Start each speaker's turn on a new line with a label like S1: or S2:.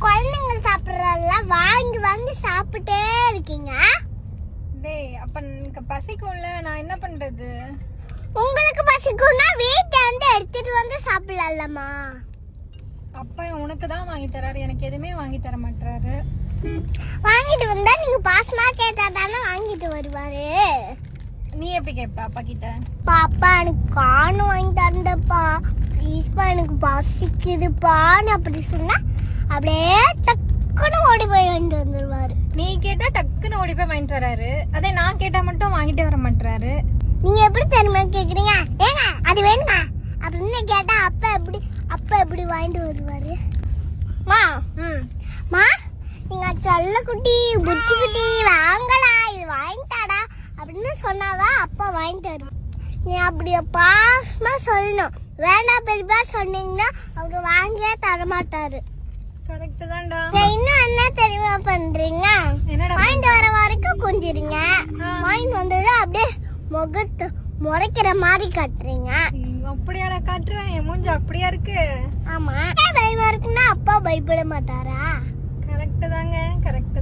S1: குழந்தைங்க சாப்பிடுறதெல்லாம் வாங்கி வாங்கி சாப்பிட்டே இருக்கீங்க.
S2: டேய் அப்ப எனக்கு பசிக்கும்ல, நான் என்ன பண்றது?
S1: உங்களுக்கு பசிக்கும்னா வீட்ல இருந்து எடுத்துட்டு வந்து சாப்பிடலாம்மா.
S2: அப்பா உனக்கு தான் வாங்கி தராரு, எனக்கு எதுவுமே வாங்கி தர மாட்டாரு.
S1: வாங்கிட்டு வந்தா நீங்க பாசமா கேட்டா தானே வாங்கிட்டு வருவாரு.
S2: நீ எப்படி கேட்ப அப்பா கிட்ட?
S1: பாப்பா எனக்கு காணும் வாங்கி தரண்டப்பா, ப்ளீஸ்ப்பா எனக்கு பசிக்குதுப்பான்னு அப்படி சொன்னா அப்படியே டக்குன்னு ஓடி போய் வாங்கிட்டு வந்துருவாரு.
S2: நீ கேட்டா டக்குன்னு ஓடி போய் வாங்கிட்டு வராரு, அதே நான் கேட்டா மட்டும் வாங்கிட்டு வர மாட்டாரு.
S1: நீங்க எப்படி தெரியுமா கேக்குறீங்க? ஏங்க அது வேணுமா அப்படின்னு கேட்டா அப்பா எப்படி வாங்கிட்டு வருவாரு? மா மா நீங்க சொல்ல குட்டி புச்சி குட்டி வாங்கடா இது வாங்கிட்டாடா அப்படின்னு சொன்னாதான் அப்பா வாங்கிட்டு வரும். நீ அப்படியே பாசமா சொல்லணும். வேண்டாம் பெரியப்பா சொன்னீங்கன்னா அவரு வாங்கியே தரமாட்டாரு.
S2: கரெக்ட் தான்டா.
S1: இன்னும் என்ன தெரியுமா பண்றீங்க?
S2: என்னடா
S1: வாங்கிட்டு வர வரைக்கும் கொஞ்சிருங்க, வாங்கிட்டு வந்தது அப்படியே முகத்தை முறைக்கிற மாதிரி கட்டுறீங்க.
S2: அப்படியாடா காட்டுறேன்? என் மூஞ்சி அப்படியா இருக்கு?
S1: ஆமா பயமா இருக்குன்னா அப்பா பயப்பட மாட்டாரா?
S2: கரெக்ட் தாங்க, கரெக்ட்.